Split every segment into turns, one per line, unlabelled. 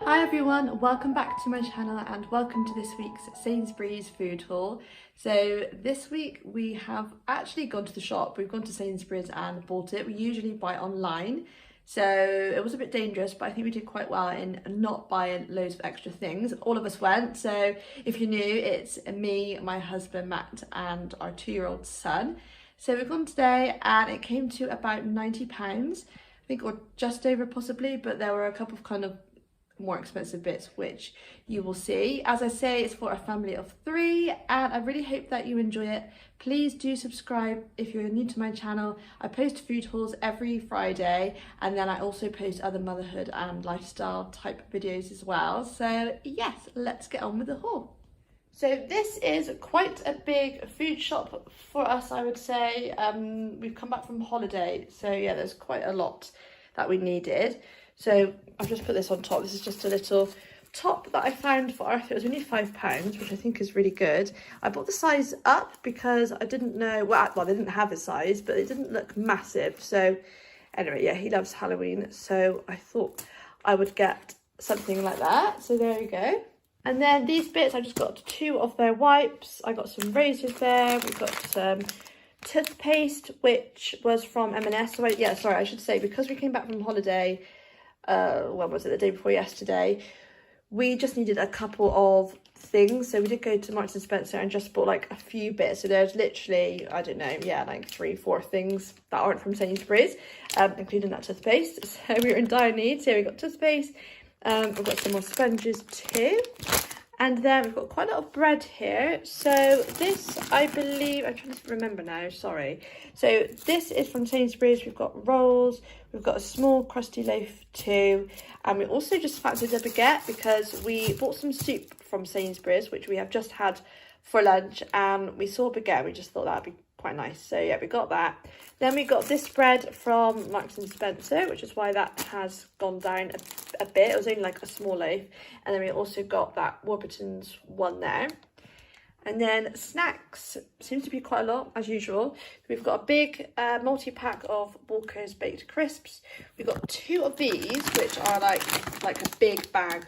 Hi everyone, welcome back to my channel and welcome to this week's Sainsburys food haul. So this week we have actually gone to the shop. We've gone to Sainsburys and bought it. We usually buy online, so it was a bit dangerous, but I think we did quite well in not buying loads of extra things. All of us went, so if you're new, it's me, my husband Matt and our 2-year-old son. So we've gone today and it came to about £90, I think, or just over possibly, but there were a couple of kind of more expensive bits which you will see. As I say, it's for a family of 3 and I really hope that you enjoy it. Please do subscribe if you're new to my channel. I post food hauls every Friday and then I also post other motherhood and lifestyle type videos as well. So yes, let's get on with the haul. So this is quite a big food shop for us, I would say. We've come back from holiday, so yeah, there's quite a lot that we needed. So I've just put this on top. This is just a little top that I found for Arthur. It was only £5, which I think is really good. I bought the size up because I didn't know, well they didn't have a size, but it didn't look massive. So anyway, yeah, he loves Halloween. So I thought I would get something like that. So there you go. And then these bits, I just got 2 of their wipes. I got some razors there. We've got some toothpaste, which was from M&S. So yeah, sorry, I should say, because we came back from holiday, when was it, the day before yesterday, we just needed a couple of things. So we did go to Marks and Spencer and just bought like a few bits. So there's literally, I don't know, yeah, like 3-4 things that aren't from Sainsburys, including that toothpaste. So we were in dire need. So we got toothpaste. We've got some more sponges too. And then we've got quite a lot of bread here. So this, I believe, I'm trying to remember now, sorry. So this is from Sainsbury's. We've got rolls, we've got a small crusty loaf too. And we also just fancied a baguette because we bought some soup from Sainsbury's, which we have just had for lunch. And we saw a baguette, we just thought that'd be quite nice. So yeah, we got that. Then we got this bread from Marks and Spencer, which is why that has gone down a bit. It was only like a small loaf. And then we also got that Warburton's one there. And then snacks, seems to be quite a lot as usual. We've got a big multi-pack of Walker's baked crisps. We've got 2 of these, which are like a big bag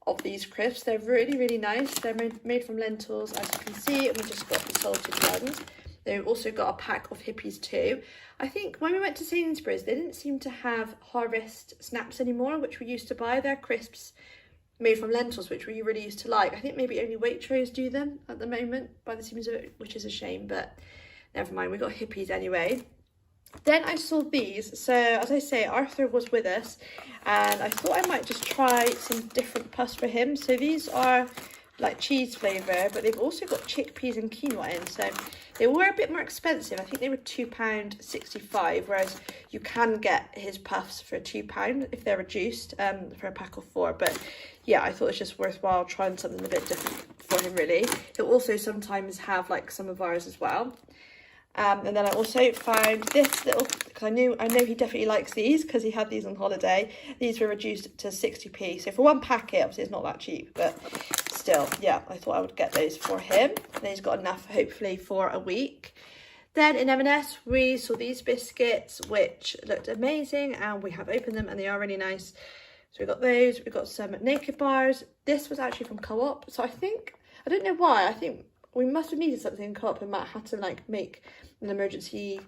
of these crisps. They're really, really nice. They're made from lentils, as you can see, and we just got the salted ones. They've also got a pack of Hippies too. I think when we went to Sainsbury's, they didn't seem to have Harvest snaps anymore, which we used to buy. They're crisps made from lentils, which we really used to like. I think maybe only Waitrose do them at the moment, by the seams of it, which is a shame, but never mind. We got Hippies anyway. Then I saw these. So as I say, Arthur was with us and I thought I might just try some different puffs for him. So these are like cheese flavour, but they've also got chickpeas and quinoa in, so they were a bit more expensive. I think they were £2.65, whereas you can get his puffs for £2 if they're reduced, for a pack of 4. But yeah, I thought it's just worthwhile trying something a bit different for him, really. He'll also sometimes have like some of ours as well. And then I also found this little, because I know he definitely likes these because he had these on holiday. These were reduced to 60p. So for one packet, obviously it's not that cheap, but still, yeah, I thought I would get those for him. And he's got enough, hopefully, for a week. Then in M&S, we saw these biscuits, which looked amazing, and we have opened them, and they are really nice. So we got those. We got some naked bars. This was actually from Co-op. So I don't know why, I think we must have needed something in Co-op and Matt had to like make an emergency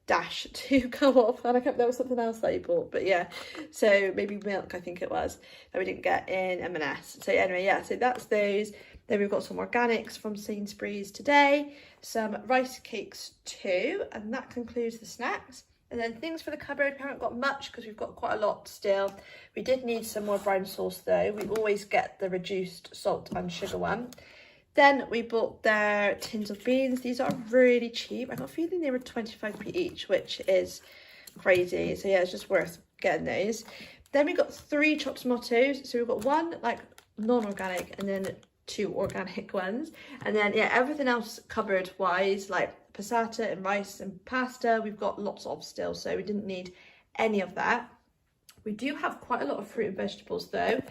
dash to Co-op, and there was something else that he bought, but yeah, so maybe milk, I think it was, that we didn't get in M&S. So anyway, yeah, so that's those. Then we've got some organics from Sainsbury's today, some rice cakes too, and that concludes the snacks. And then things for the cupboard, we haven't got much because we've got quite a lot still. We did need some more brown sauce though. We always get the reduced salt and sugar one. Then we bought their tins of beans. These are really cheap. I got a feeling they were 25p each, which is crazy. So yeah, it's just worth getting those. Then we got 3 chopped tomatoes. So we've got 1 like non-organic and then 2 organic ones. And then yeah, everything else cupboard wise, like passata and rice and pasta, we've got lots of still. So we didn't need any of that. We do have quite a lot of fruit and vegetables though.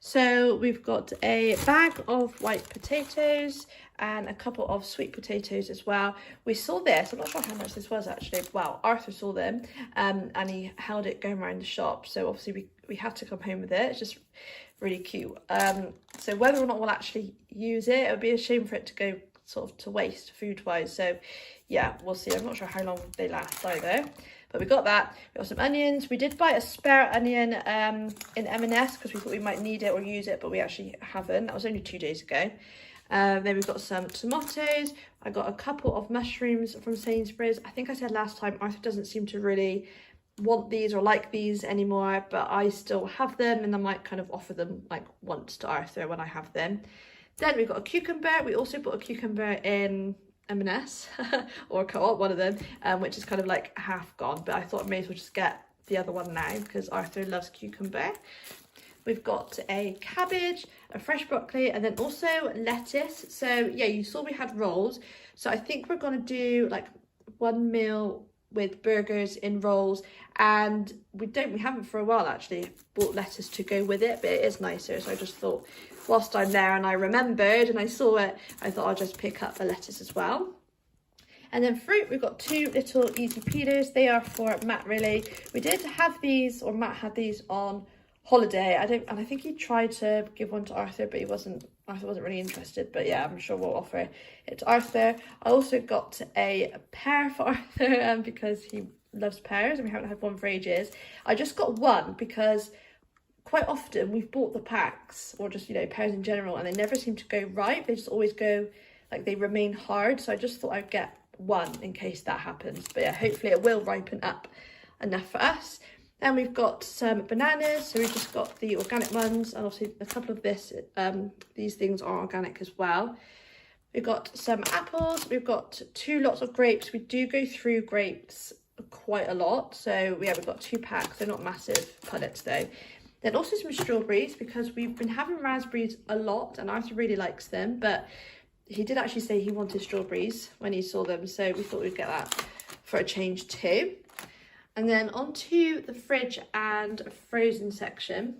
So we've got a bag of white potatoes and a couple of sweet potatoes as well. We saw this, I'm not sure how much this was actually. Well, Arthur saw them and he held it going around the shop. So obviously we had to come home with it. It's just really cute. So whether or not we'll actually use it, it would be a shame for it to go sort of to waste food wise. So yeah, we'll see. I'm not sure how long they last either. But we got that. We got some onions. We did buy a spare onion in M&S because we thought we might need it or use it, but we actually haven't. That was only 2 days ago. Then we've got some tomatoes. I got a couple of mushrooms from Sainsburys. I think I said last time, Arthur doesn't seem to really want these or like these anymore, but I still have them and I might kind of offer them like once to Arthur when I have them. Then we've got a cucumber. We also bought a cucumber in M&S or Co-op, one of them, which is kind of like half gone, but I thought I may as well just get the other one now because Arthur loves cucumber. We've got a cabbage, a fresh broccoli, and then also lettuce. So yeah, you saw we had rolls, so I think we're going to do like one meal with burgers in rolls, and we haven't for a while actually bought lettuce to go with it, but it is nicer, so I just thought whilst I'm there and I remembered and I saw it, I thought I'll just pick up the lettuce as well. And then fruit, we've got 2 little easy peelers. They are for Matt really. We did have these, or Matt had these on holiday. I think he tried to give one to Arthur, but Arthur wasn't really interested. But yeah, I'm sure we'll offer it to Arthur. I also got a pear for Arthur because he loves pears and we haven't had one for ages. I just got one because quite often we've bought the packs or just, you know, pears in general, and they never seem to go ripe. They just always go, like, they remain hard. So I just thought I'd get one in case that happens. But yeah, hopefully it will ripen up enough for us. Then we've got some bananas. So we've just got the organic ones, and obviously a couple of these things are organic as well. We've got some apples. We've got 2 lots of grapes. We do go through grapes quite a lot. So yeah, we've got 2 packs. They're not massive pullets though. Then also some strawberries because we've been having raspberries a lot and Arthur really likes them, but he did actually say he wanted strawberries when he saw them, so we thought we'd get that for a change too. And then onto the fridge and frozen section.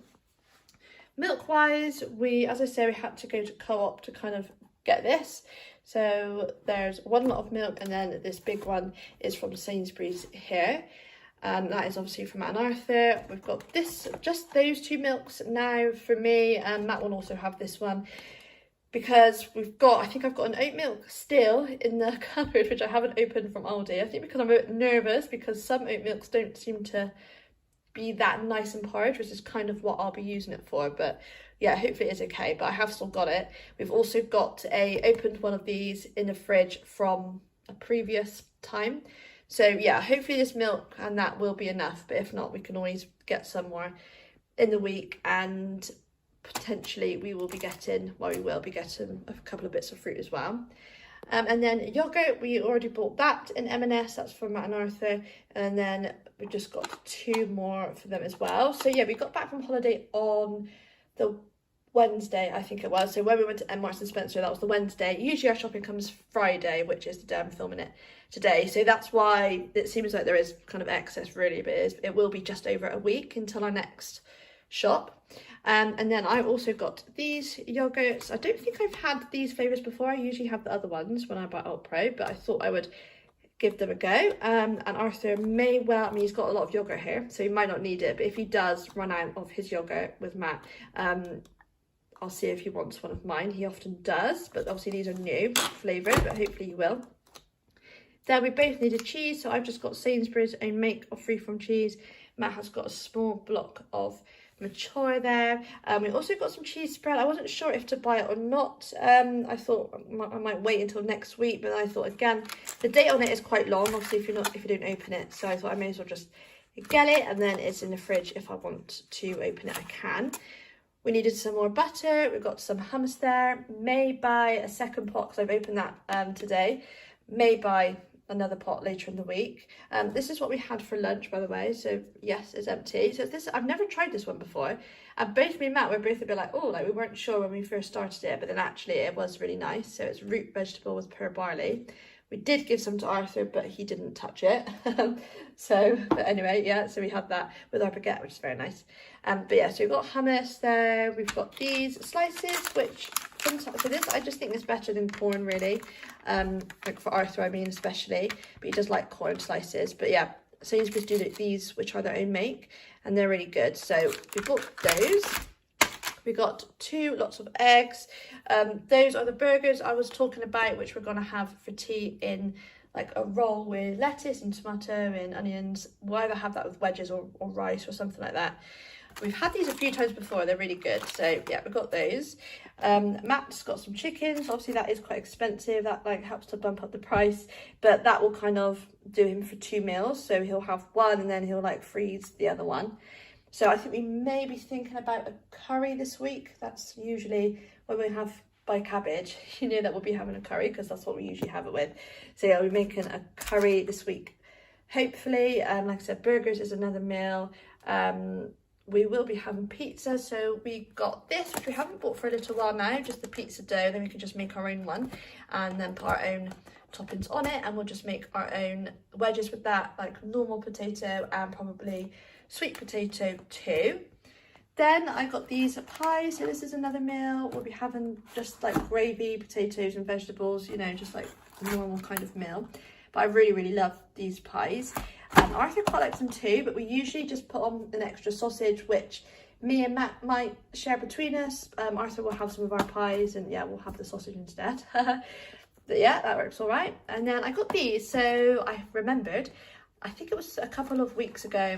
Milk wise, as I say, we had to go to Co-op to kind of get this. So there's 1 lot of milk, and then this big one is from Sainsburys here. And that is obviously from Matt and Arthur. We've got just those 2 milks now for me, and Matt will also have this one because I think I've got an oat milk still in the cupboard which I haven't opened from Aldi. I think because I'm a bit nervous because some oat milks don't seem to be that nice and porridge, which is kind of what I'll be using it for. But yeah, hopefully it is okay, but I have still got it. We've also got opened one of these in the fridge from a previous time. So yeah, hopefully this milk and that will be enough, but if not, we can always get some more in the week, and potentially we will be getting a couple of bits of fruit as well. And then yogurt, we already bought that in M&S, that's for Matt and Arthur, and then we just got 2 more for them as well. So yeah, we got back from holiday on the Wednesday, I think it was. So when we went to Marks and Spencer, that was the Wednesday. Usually our shopping comes Friday, which is the day I'm filming it today. So that's why it seems like there is kind of excess really, but it will be just over a week until our next shop. And then I also got these yogurts. I don't think I've had these flavours before. I usually have the other ones when I buy Alt Pro, but I thought I would give them a go. And Arthur may well, he's got a lot of yogurt here, so he might not need it, but if he does run out of his yogurt with Matt, I'll see if he wants one of mine. He often does, but obviously these are new flavoured, but hopefully he will. Then we both needed cheese, so I've just got Sainsbury's own make of freeform cheese. Matt has got a small block of mature there. We also got some cheese spread. I wasn't sure if to buy it or not. I thought I might wait until next week, but I thought again the date on it is quite long, obviously if you don't open it, so I thought I may as well just get it, and then it's in the fridge. If I want to open it, I can. We needed some more butter. We've got some hummus there. May buy a second pot because I've opened that today. May buy another pot later in the week. This is what we had for lunch, by the way. So yes, it's empty. So I've never tried this one before. And both me and Matt were both a bit like, oh, like we weren't sure when we first started it, but then actually it was really nice. So it's root vegetable with pearl barley. We did give some to Arthur, but he didn't touch it. But anyway, yeah, so we had that with our baguette, which is very nice. But yeah, so we've got hummus there. We've got these slices, which sometimes, for this, I just think it's better than corn, really. Like for Arthur, I mean, especially. But he does like corn slices. But yeah, Sainsbury's do these, which are their own make, and they're really good. So we bought those. We got lots of eggs. Those are the burgers I was talking about, which we're going to have for tea in like a roll with lettuce and tomato and onions. We'll either have that with wedges or rice or something like that. We've had these a few times before. They're really good. So yeah, we've got those. Matt's got some chickens. Obviously that is quite expensive. That like helps to bump up the price, but that will kind of do him for 2 meals. So he'll have one and then he'll like freeze the other one. So I think we may be thinking about a curry this week. That's usually when we have by cabbage. You know that we'll be having a curry because that's what we usually have it with. So yeah, we're making a curry this week, hopefully. Like I said, burgers is another meal. We will be having pizza. So we got this, which we haven't bought for a little while now, just the pizza dough. Then we can just make our own one and then put our own toppings on it. And we'll just make our own wedges with that, like normal potato and probably sweet potato too. Then I got these pies. So this is another meal. We'll be having just like gravy, potatoes and vegetables, you know, just like a normal kind of meal. But I really love these pies. Arthur quite likes them too, but we usually just put on an extra sausage, which me and Matt might share between us. Arthur will have some of our pies and yeah, we'll have the sausage instead. But yeah, that works all right. And then I got these. So I remembered, I think it was a couple of weeks ago,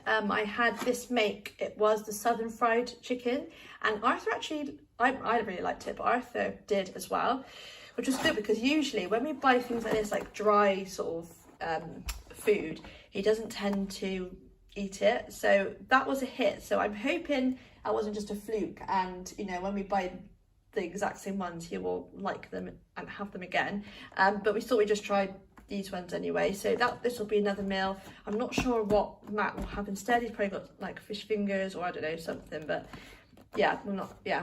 I had this make. It was the southern fried chicken, and Arthur actually, I really liked it, but Arthur did as well, which was good because usually when we buy things like this, like dry sort of food, he doesn't tend to eat it. So that was a hit. So I'm hoping that wasn't just a fluke, and you know, when we buy the exact same ones, he will like them and have them again. But we thought we'd just try these ones anyway. So this will be another meal. I'm not sure what Matt will have instead. He's probably got like fish fingers or I don't know, something. But yeah,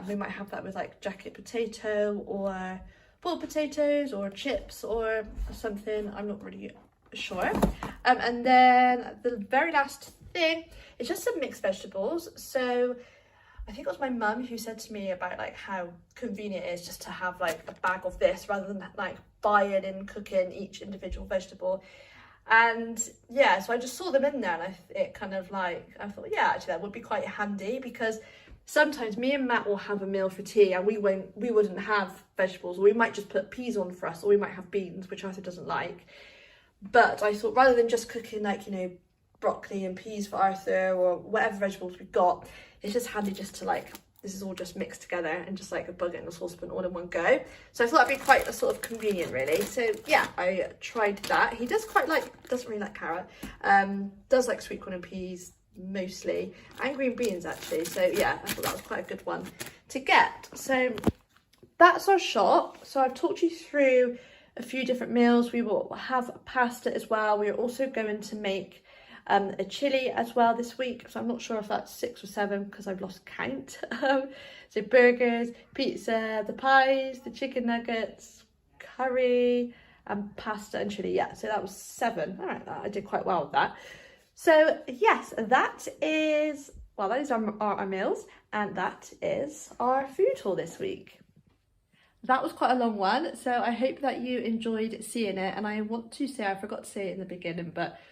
we might have that with like jacket potato or boiled potatoes or chips or something. I'm not really sure. And then the very last thing is just some mixed vegetables. So I think it was my mum who said to me about like how convenient it is just to have like a bag of this rather than like buying and cooking each individual vegetable. And yeah, so I just saw them in there, and I thought, yeah, actually that would be quite handy, because sometimes me and Matt will have a meal for tea and we wouldn't have vegetables, or we might just put peas on for us, or we might have beans, which Arthur doesn't like. But I thought rather than just cooking like, you know, broccoli and peas for Arthur or whatever vegetables we've got, it's just handy just to like, this is all just mixed together and just like a bucket and a saucepan all in one go. So I thought that'd be quite a sort of convenient, really. So yeah, I tried that. He doesn't really like carrot, does like sweet corn and peas mostly, and green beans actually. So yeah, I thought that was quite a good one to get. So that's our shop. So I've talked you through a few different meals. We will have pasta as well. We're also going to make a chili as well this week, so I'm not sure if that's 6 or 7 because I've lost count. So burgers, pizza, the pies, the chicken nuggets, curry, and pasta and chili. Yeah, so that was 7. All right, I did quite well with that. So yes, that is our meals, and that is our food haul this week. That was quite a long one, so I hope that you enjoyed seeing it. And I want to say, I forgot to say it in the beginning, but